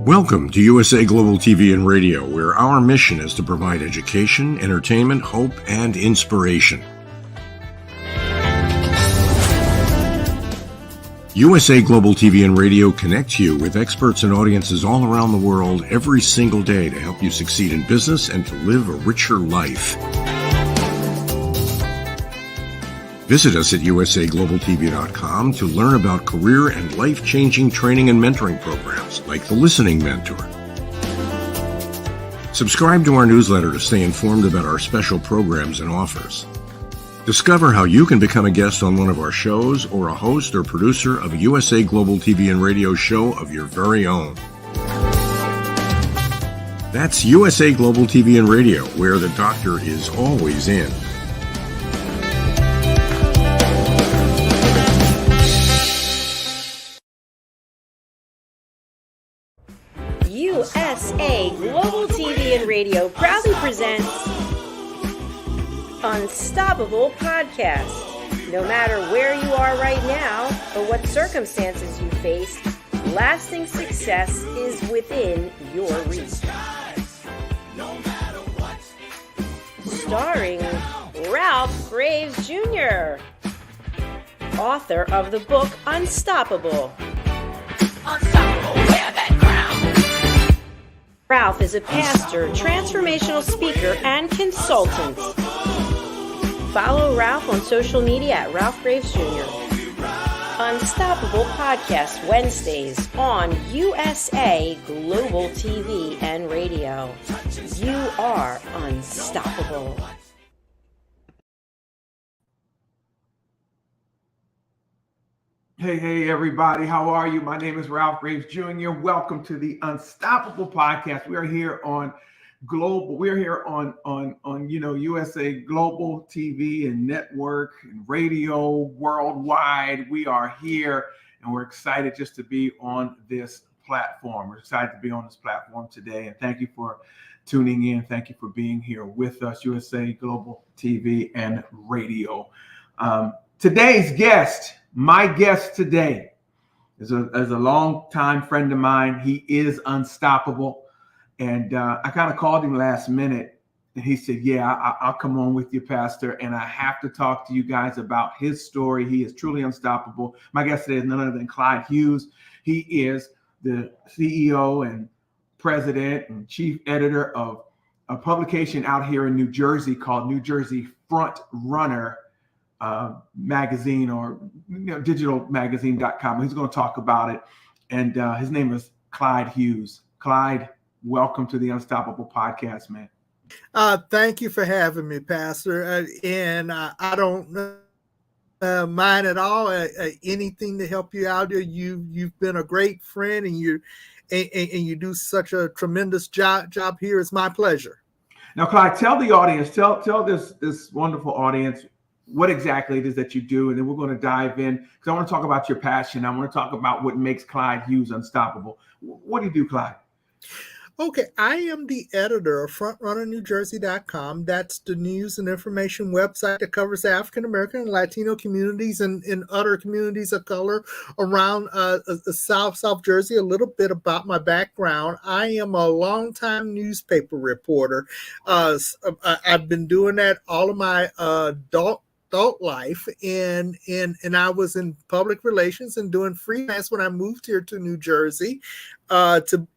Welcome to USA Global TV and Radio, where our mission is to provide education, entertainment, hope, and inspiration. USA Global TV and Radio connects you with experts and audiences all around the world every single day to help you succeed in business and to live a richer life. Visit us at usaglobaltv.com to learn about career and life-changing training and mentoring programs like the Listening Mentor. Subscribe to our newsletter to stay informed about our special programs and offers. Discover how you can become a guest on one of our shows or a host or producer of a USA Global TV and Radio show of your very own. That's USA Global TV and Radio, where the doctor is always in. USA Global TV and Radio proudly presents Unstoppable Podcast. No matter where you are right now or what circumstances you face, lasting success is within your reach. Starring Ralph Graves Jr., author of the book Unstoppable. Ralph is a pastor, transformational speaker, and consultant. Follow Ralph on social media at Ralph Graves Jr. Unstoppable Podcast Wednesdays on USA Global TV and Radio. You are unstoppable. Hey, everybody. How are you? My name is Ralph Graves Jr. Welcome to the Unstoppable Podcast. We are here on Global. We're here on USA Global TV and Network and Radio worldwide. We are here and we're excited just to be on this platform. We're excited to be on this platform today. And thank you for tuning in. Thank you for being here with us, USA Global TV and Radio. Today's guest, my guest today is a longtime friend of mine. He is unstoppable. And I kind of called him last minute and he said, yeah, I'll come on with you, Pastor. And I have to talk to you guys about his story. He is truly unstoppable. My guest today is none other than Clyde Hughes. He is the CEO and president and chief editor of a publication out here in New Jersey called New Jersey Front Runner magazine, or digitalmagazine.com. He's going to talk about it. And his name is Clyde Hughes. Clyde, welcome to the Unstoppable Podcast, man. Thank you for having me, Pastor. And I don't mind at all anything to help you out there. You've been a great friend, and you do such a tremendous job here. It's my pleasure. Now, Clyde, tell the audience, tell this wonderful audience what exactly it is that you do, and then we're going to dive in because I want to talk about your passion. I want to talk about what makes Clyde Hughes unstoppable. What do you do, Clyde? Okay, I am the editor of FrontrunnerNewJersey.com. That's the news and information website that covers the African American and Latino communities and other communities of color around South Jersey. A little bit about my background. I am a longtime newspaper reporter. I've been doing that all of my adult life, and I was in public relations and doing freelance when I moved here to New Jersey to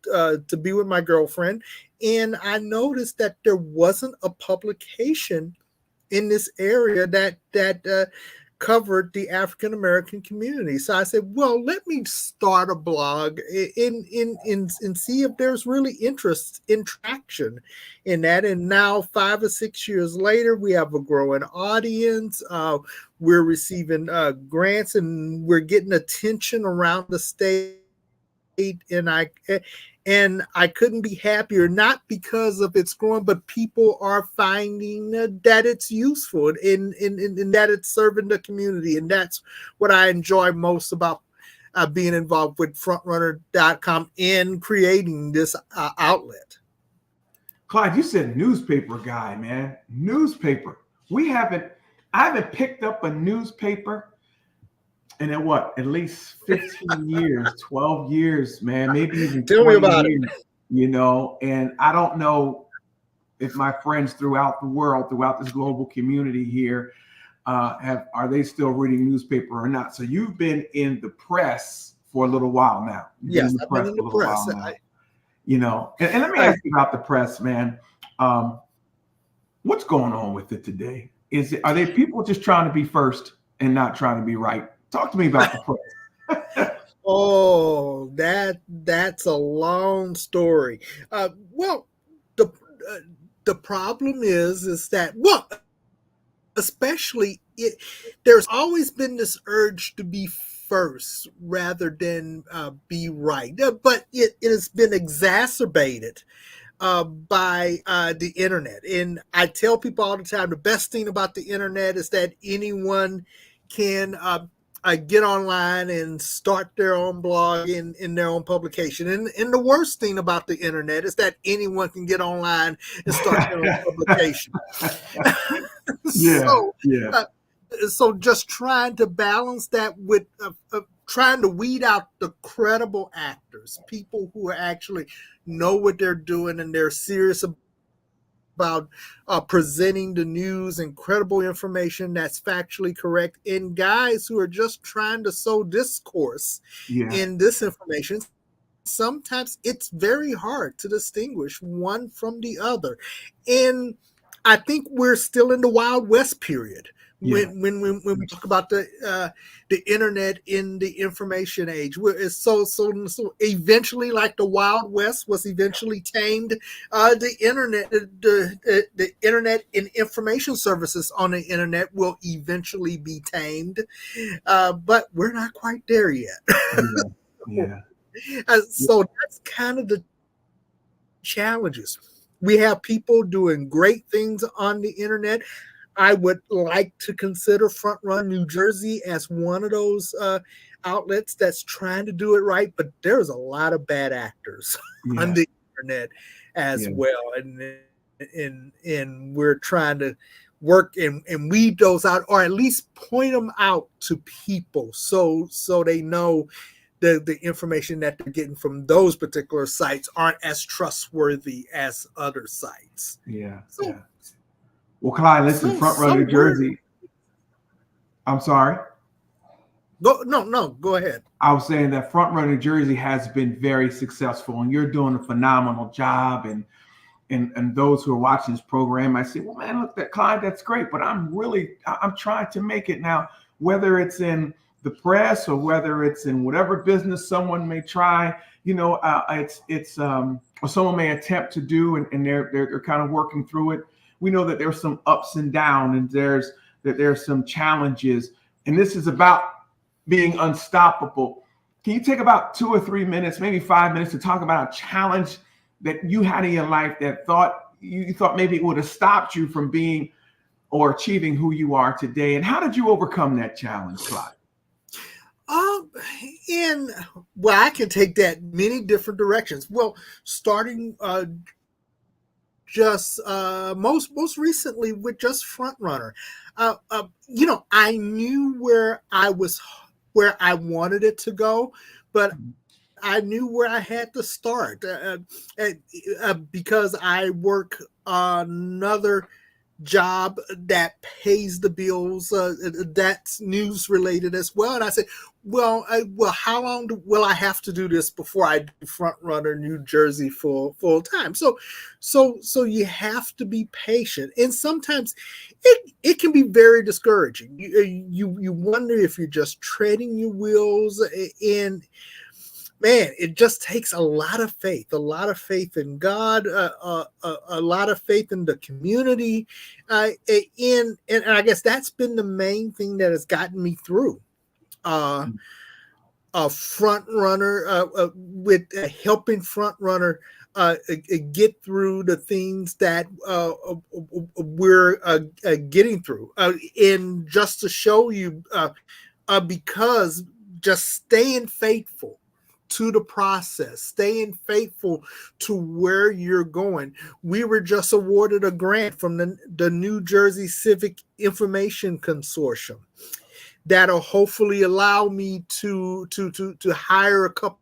be with my girlfriend. And I noticed that there wasn't a publication in this area that covered the African American community. So I said, well, let me start a blog and see if there's really interest in traction in that. And now 5 or 6 years later, we have a growing audience. We're receiving grants and we're getting attention around the state. And I couldn't be happier, not because of its growing, but people are finding that it's useful and that it's serving the community. And that's what I enjoy most about being involved with frontrunner.com and creating this outlet. Clyde, you said newspaper guy, man. Newspaper. I haven't picked up a newspaper And then what? At least 15 years, 12 years, man, maybe even Tell me 20 about years, and I don't know if my friends throughout the world, throughout this global community here, are they still reading newspaper or not? So you've been in the press for a little while now. it. Yes, I've been in the press. And let me ask you about the press, man. What's going on with it today? Are they people just trying to be first and not trying to be right? Talk to me about the press. Oh, that's a long story. Well, the problem is that, well, especially there's always been this urge to be first rather than be right, but it has been exacerbated by the internet. And I tell people all the time, the best thing about the internet is that anyone can get online and start their own blog in their own publication. And the worst thing about the internet is that anyone can get online and start their own publication. Yeah, So just trying to balance that with trying to weed out the credible actors, people who actually know what they're doing and they're serious about presenting the news and credible information that's factually correct, and guys who are just trying to sow discourse in this information. Sometimes it's very hard to distinguish one from the other. And I think we're still in the Wild West period. When we talk about the internet in the information age, where it's so eventually, like the Wild West was eventually tamed, the internet and information services on the internet will eventually be tamed, but we're not quite there yet. So that's kind of the challenges. We have people doing great things on the internet. I would like to consider Front Run New Jersey as one of those outlets that's trying to do it right, but there's a lot of bad actors on the internet as well, and we're trying to work and weed those out, or at least point them out to people so they know the information that they're getting from those particular sites aren't as trustworthy as other sites. Well, Clyde, listen, Front Run New Jersey. I'm sorry. Go ahead. I was saying that Front Run New Jersey has been very successful, and you're doing a phenomenal job. And those who are watching this program, I say, well, man, look, that Clyde, that's great, but I'm trying to make it now, whether it's in the press or whether it's in whatever business someone may try, or someone may attempt to do, and they're kind of working through it. We know that there's some ups and downs, and there's some challenges, and this is about being unstoppable. Can you take about 2 or 3 minutes, maybe 5 minutes, to talk about a challenge that you had in your life that you thought maybe it would have stopped you from being or achieving who you are today? And how did you overcome that challenge, Clyde? I can take that many different directions. Well, starting just most recently with just Front Runner, I knew where I wanted it to go, but I knew where I had to start because I work another job that pays the bills, that's news related as well. And I said, well, how long will I have to do this before I do Front Runner New Jersey full time? So you have to be patient, and sometimes it can be very discouraging. You wonder if you're just treading your wheels, and man, it just takes a lot of faith in God, a lot of faith in the community. And I guess that's been the main thing that has gotten me through. Front Runner, with helping Front Runner get through the things that we're getting through. And just to show you, because just staying faithful to the process, staying faithful to where you're going. We were just awarded a grant from the New Jersey Civic Information Consortium that'll hopefully allow me to hire a couple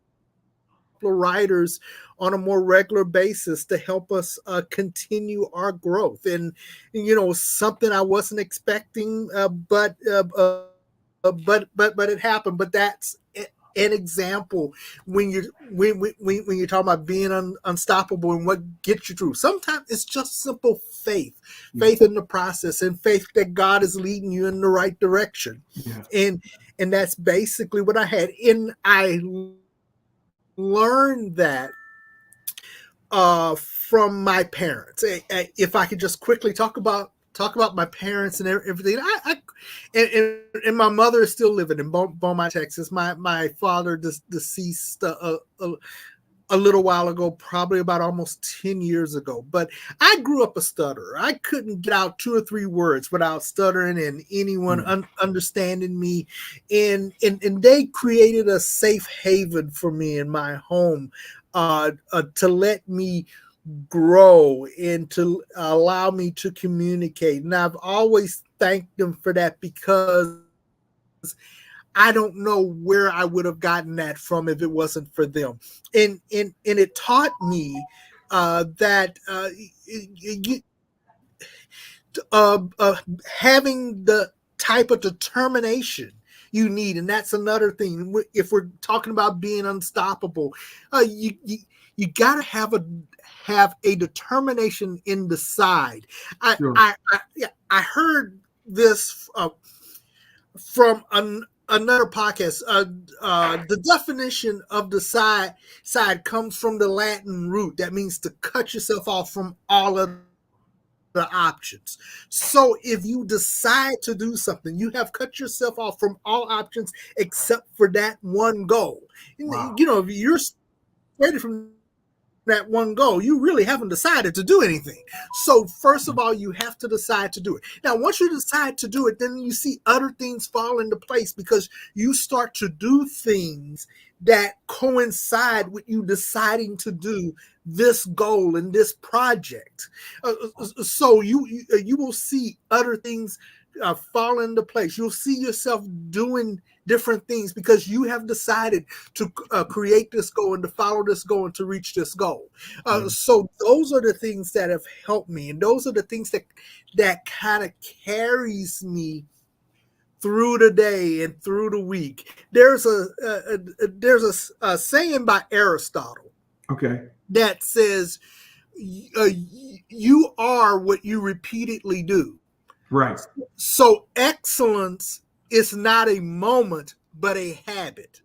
of writers on a more regular basis to help us continue our growth. And something I wasn't expecting, but it happened. But that's an example when you're talking about being unstoppable and what gets you through. Sometimes it's just simple faith in the process, and faith that God is leading you in the right direction. And that's basically what I had. And I learned that from my parents. If I could just quickly talk about my parents and everything. And my mother is still living in Beaumont, Texas. My father deceased a little while ago, probably about almost 10 years ago. But I grew up a stutterer. I couldn't get out 2 or 3 words without stuttering and anyone understanding me. And they created a safe haven for me in my home to let me grow and to allow me to communicate. And I've always thanked them for that, because I don't know where I would have gotten that from if it wasn't for them. And it taught me that having the type of determination you need. And that's another thing. If we're talking about being unstoppable, you got to have a determination in the side. I heard this from another podcast. The definition of the side comes from the Latin root that means to cut yourself off from all of the options. So if you decide to do something, you have cut yourself off from all options except for that one goal. Wow. If you're ready from that one goal, you really haven't decided to do anything. So first of all, you have to decide to do it. Now, once you decide to do it, then you see other things fall into place, because you start to do things that coincide with you deciding to do this goal and this project. So you will see other things fall into place. You'll see yourself doing different things because you have decided to create this goal and to follow this goal and to reach this goal. So those are the things that have helped me, and those are the things that kind of carries me through the day and through the week. There's a saying by Aristotle, that says you are what you repeatedly do. Right. So excellence is not a moment, but a habit.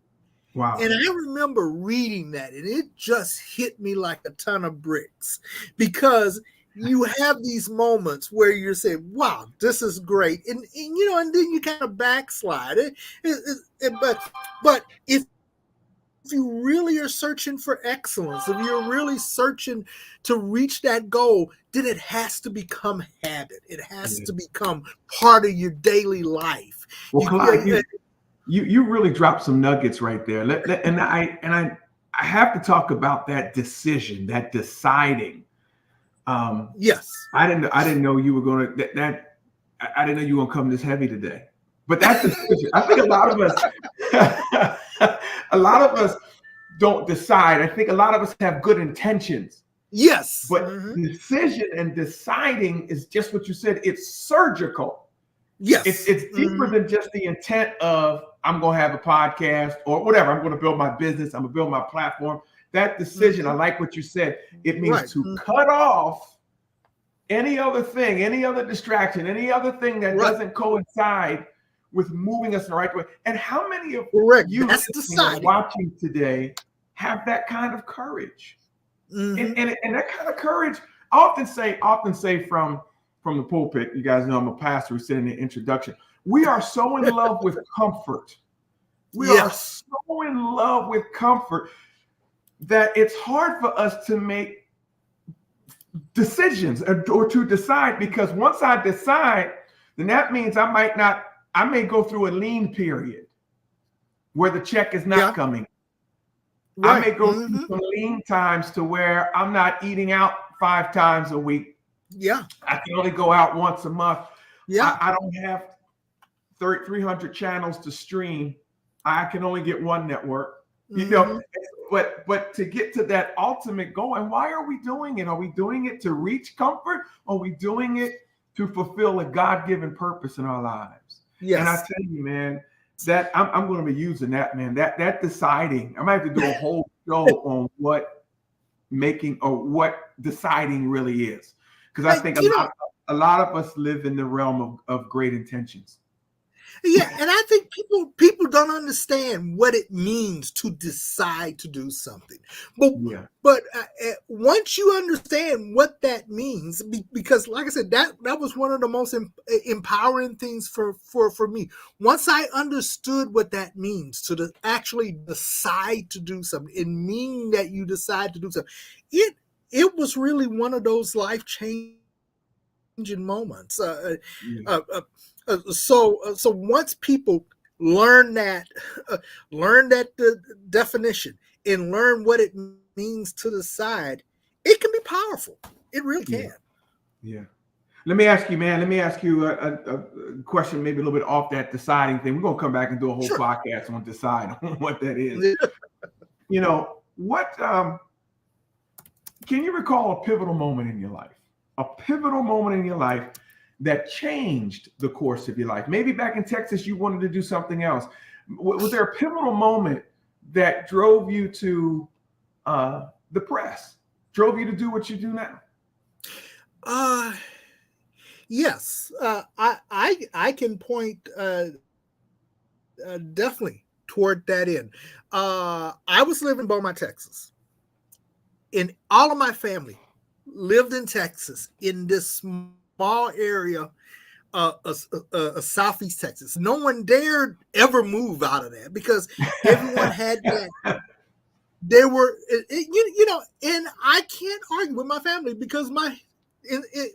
Wow. And I remember reading that, and it just hit me like a ton of bricks, because you have these moments where you're saying, wow, this is great. And then you kind of backslide. But if you really are searching for excellence, if you're really searching to reach that goal, then it has to become habit. It has to become part of your daily life. Well, Clyde, you really dropped some nuggets right there. And I have to talk about that decision, that deciding. Yes, I didn't know you were going to I didn't know you were going to come this heavy today. But that's the decision. I think a lot of us don't decide. I think a lot of us have good intentions. Yes. But decision and deciding is just what you said. It's surgical. Yes. It's deeper than just the intent of, I'm going to have a podcast or whatever. I'm going to build my business. I'm going to build my platform. That decision, I like what you said. It means to cut off any other thing, any other distraction, any other thing that doesn't coincide with moving us in the right way. And how many of you watching today have that kind of courage? And that kind of courage, I often say from the pulpit, you guys know I'm a pastor who said in the introduction, we are so in love with comfort. We are so in love with comfort that it's hard for us to make decisions or to decide, because once I decide, then that means I may go through a lean period where the check is not coming. Right. I may go through some lean times to where I'm not eating out 5 times a week. Yeah. I can only go out once a month. Yeah. I don't have 300 channels to stream. I can only get one network, you Mhm. know, but to get to that ultimate goal, and why are we doing it? Are we doing it to reach comfort? Or are we doing it to fulfill a God-given purpose in our lives? And I Yes. tell you, man, that I'm going to be using that, man, that deciding. I might have to do a whole show on what deciding really is. Because I think You know, a lot of us live in the realm of great intentions. yeah, and I think people don't understand what it means to decide to do something. But Yeah. once you understand what that means, because like I said, that was one of the most empowering things for me. Once I understood what that means to actually decide to do something, and meaning that you decide to do something, it was really one of those life-changing moments. Yeah. So once people learn that the definition and learn what it means to decide, it can be powerful. It really Yeah. can. Yeah. Let me ask you, man. Let me ask you a question, maybe a little bit off that deciding thing. We're gonna come back and do a whole Sure. podcast on decide on what that is. You know, what can you recall a pivotal moment in your life? A pivotal moment in your life that changed the course of your life. Maybe back in Texas, you wanted to do something else. Was there a pivotal moment that drove you to the press, drove you to do what you do now? Yes. I can point definitely toward that end. I was living in Beaumont, Texas, and all of my lived in Texas in this small area Southeast Texas. No one dared ever move out of that because everyone had that. They were, you know, and I can't argue with my family because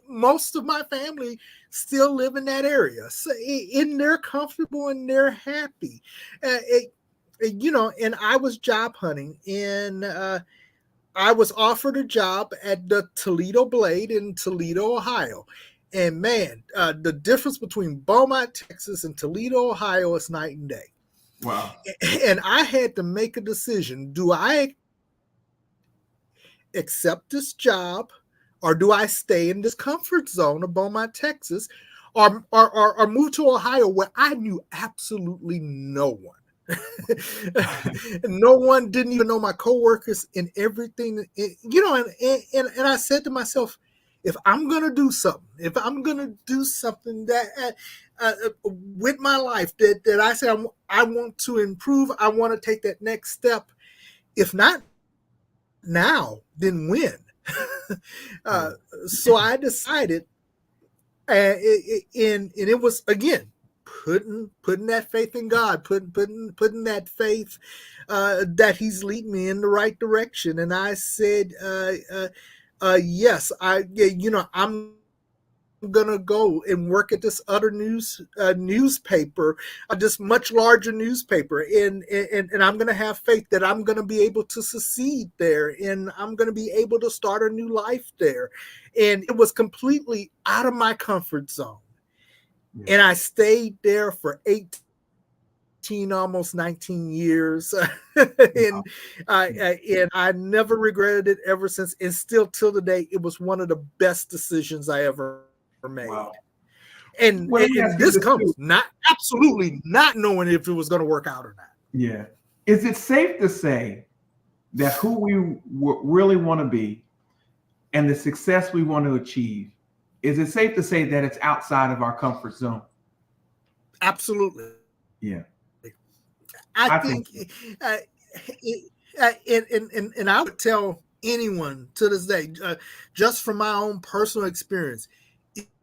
most of my family still live in that area. So, and they're comfortable and they're happy. You know, and I was job hunting, and I was offered a job at the Toledo Blade in Toledo, Ohio. And man, the difference between Beaumont, Texas and Toledo, Ohio is night and day. Wow. And I had to make a decision. Do I accept this job, or do I stay in this comfort zone of Beaumont, Texas, or move to Ohio where I knew absolutely no one? No one, didn't even know my coworkers and everything, you know, and I said to myself, if I'm going to do something that with my life that I say I want to improve, I want to take that next step. If not now, then when? So I decided, and it was again putting that faith in God, putting that faith that He's leading me in the right direction. And I said, yes, you know, I'm gonna go and work at this other newspaper, this much larger newspaper, and I'm gonna have faith that I'm gonna be able to succeed there, and I'm gonna be able to start a new life there. And it was completely out of my comfort zone. Yeah. And I stayed there for 18, almost 19 years. And I never regretted it ever since. And still till today, it was one of the best decisions I ever made. Wow. And this comes absolutely not knowing if it was going to work out or not. Yeah. Is it safe to say that who we really want to be and the success we want to achieve, is it safe to say that it's outside of our comfort zone? Absolutely. Yeah. I think and I would tell anyone to this day, just from my own personal experience,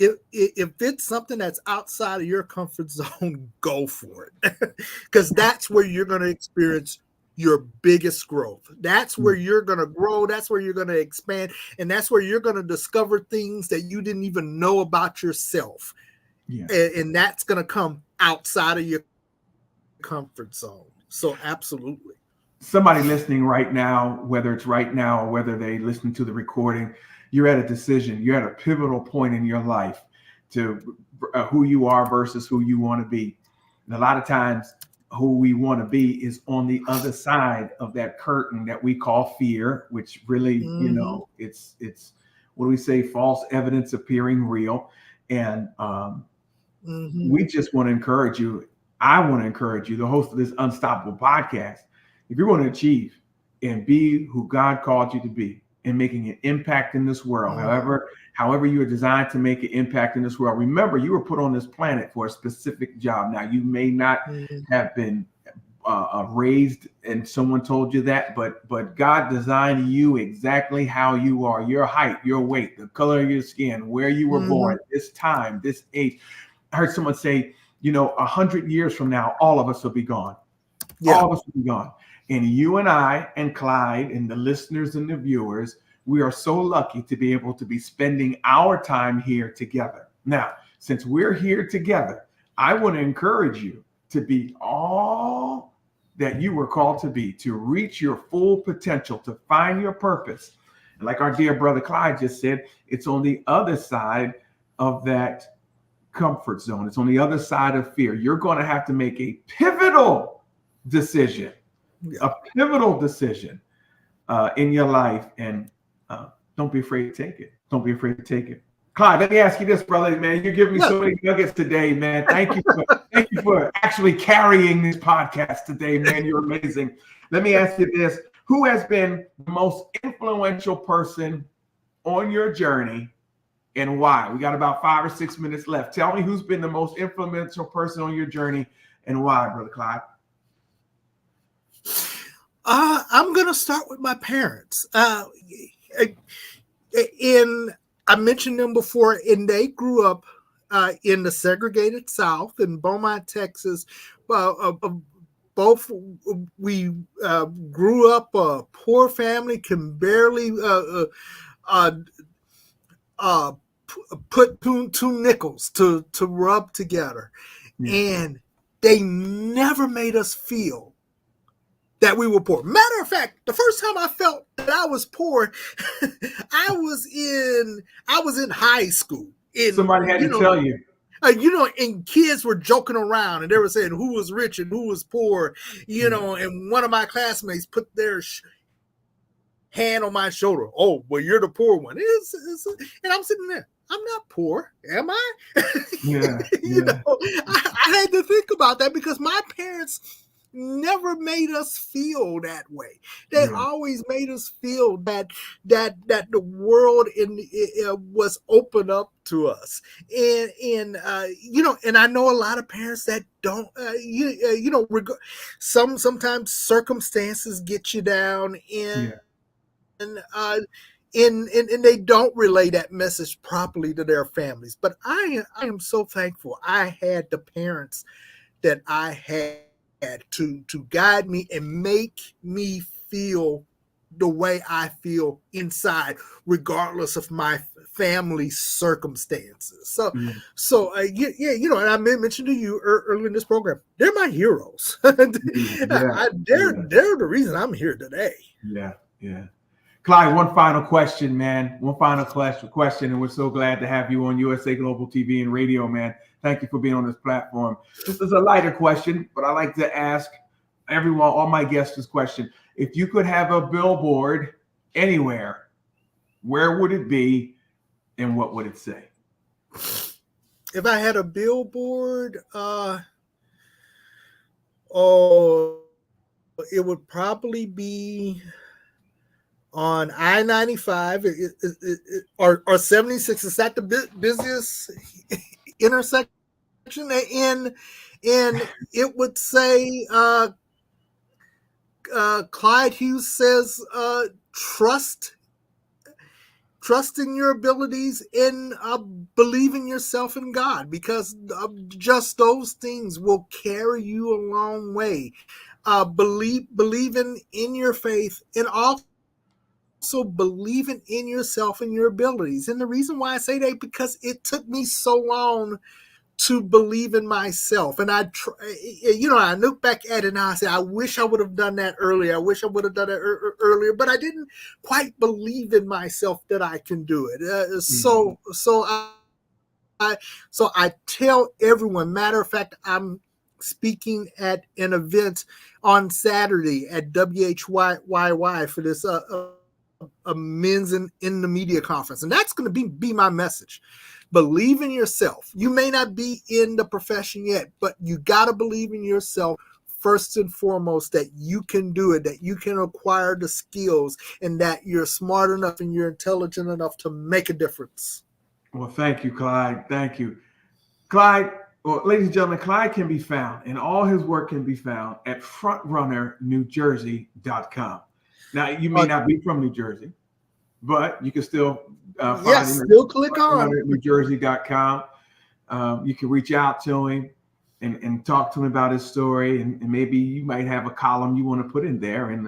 if it's something that's outside of your comfort zone, go for it. Because that's where you're going to experience your biggest growth. That's where you're going to grow. That's where you're going to expand. And that's where you're going to discover things that you didn't even know about yourself. Yeah. And that's going to come outside of your comfort zone. So absolutely. Somebody listening right now, whether it's right now or whether they listen to the recording, you're at a decision. You're at a pivotal point in your life to who you are versus who you want to be. And a lot of times who we want to be is on the other side of that curtain that we call fear, which really, it's what do we say? False evidence appearing real. And we just want to encourage you. I want to encourage you, the host of this Unstoppable podcast. If you want to achieve and be who God called you to be and making an impact in this world, however you are designed to make an impact in this world, remember, you were put on this planet for a specific job. Now, you may not have been raised and someone told you that, but God designed you exactly how you are, your height, your weight, the color of your skin, where you were born, this time, this age. I heard someone say, 100 years from now, all of us will be gone. Yeah. All of us will be gone. And you and I and Clyde and the listeners and the viewers, we are so lucky to be able to be spending our time here together. Now, since we're here together, I want to encourage you to be all that you were called to be, to reach your full potential, to find your purpose. And like our dear brother Clyde just said, it's on the other side of that comfort zone. It's on the other side of fear. You're going to have to make a pivotal decision, in your life. And don't be afraid to take it. Don't be afraid to take it. Clyde, let me ask you this, brother, man. You're giving me so many nuggets today, man. Thank you for actually carrying this podcast today, man. You're amazing. Let me ask you this. Who has been the most influential person on your journey and why? We got about 5 or 6 minutes left. Tell me who's been the most influential person on your journey and why, Brother Clyde. I'm going to start with my parents. I mentioned them before, and they grew up in the segregated South in Beaumont, Texas. Both we grew up a poor family, can barely put two nickels to rub together. And they never made us feel that we were poor. Matter of fact, the first time I felt that I was poor, I was in high school. Somebody had to tell you. And kids were joking around, and they were saying who was rich and who was poor, and one of my classmates put their hand on my shoulder. Oh, well, you're the poor one. And I'm sitting there. I'm not poor, am I? I had to think about that because my parents never made us feel that way. They always made us feel that the world was open up to us. And I know a lot of parents that don't, sometimes circumstances get you down and they don't relay that message properly to their families. But I am so thankful I had the parents that I had to guide me and make me feel the way I feel inside, regardless of my family's circumstances. And I mentioned to you earlier in this program, they're my heroes. They're the reason I'm here today. Yeah. Clyde, one final question, man. One final question, and we're so glad to have you on USA Global TV and Radio, man. Thank you for being on this platform. This is a lighter question, but I like to ask everyone, all my guests, this question. If you could have a billboard anywhere, where would it be and what would it say? If I had a billboard, it would probably be on I-95 or 76. Is that the busiest intersection? And it would say, Clyde Hughes says, trust in your abilities and believe in yourself and God, because just those things will carry you a long way. Believing in your faith and also believing in yourself and your abilities. And the reason why I say that, because it took me so long to believe in myself. And I look back at it and I say, I wish I would have done that earlier. I wish I would have done it earlier, but I didn't quite believe in myself that I can do it. So I tell everyone, matter of fact, I'm speaking at an event on Saturday at WHYY for this a men's in the media conference. And that's going to be my message. Believe in yourself. You may not be in the profession yet, but you got to believe in yourself first and foremost, that you can do it, that you can acquire the skills, and that you're smart enough and you're intelligent enough to make a difference. Well, thank you, Clyde. Thank you. Clyde, well, ladies and gentlemen, Clyde can be found, and all his work can be found at frontrunnerNewJersey.com. Now, you may not be from New Jersey, but you can still find him still click on FrontRunnerNewJersey.com. You can reach out to him and talk to him about his story, and maybe you might have a column you want to put in there, and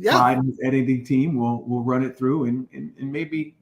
Clyde and his editing team will run it through and maybe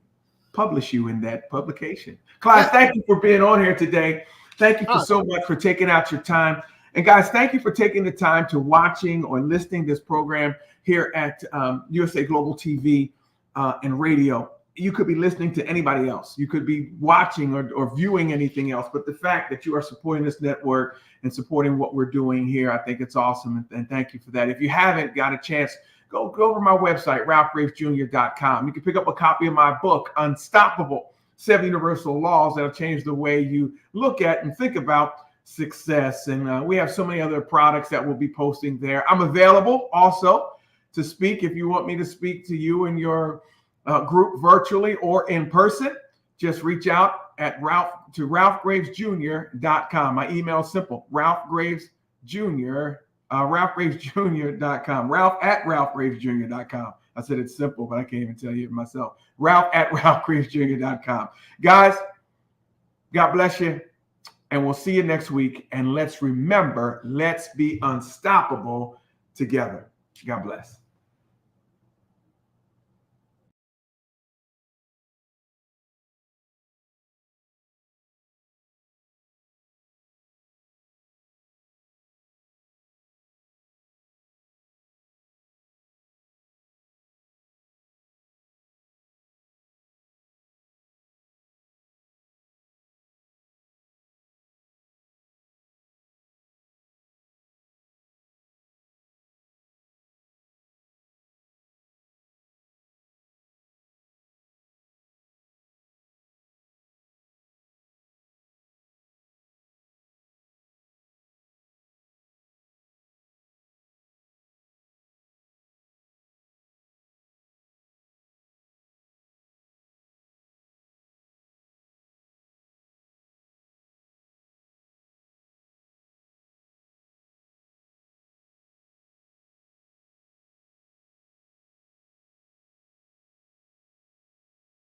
publish you in that publication. Clyde, thank you for being on here today. Thank you so much for taking out your time. And guys, thank you for taking the time to watching or listening to this program here at USA Global TV and radio. You could be listening to anybody else. You could be watching or viewing anything else. But the fact that you are supporting this network and supporting what we're doing here, I think it's awesome. And thank you for that. If you haven't got a chance, go over to my website, RalphGravesJr.com. You can pick up a copy of my book, Unstoppable, 7 Universal Laws That'll Change the Way You Look at and Think About Success. And we have so many other products that we'll be posting there. I'm available also to speak if you want me to speak to you and your group virtually or in person. Just reach out at RalphGravesJr.com. My email is simple, RalphGravesJr.com. Ralph@RalphGravesJr.com. I said it's simple, but I can't even tell you it myself. Ralph@RalphGravesJr.com. Guys, God bless you, and we'll see you next week. And let's remember, let's be unstoppable together. God bless.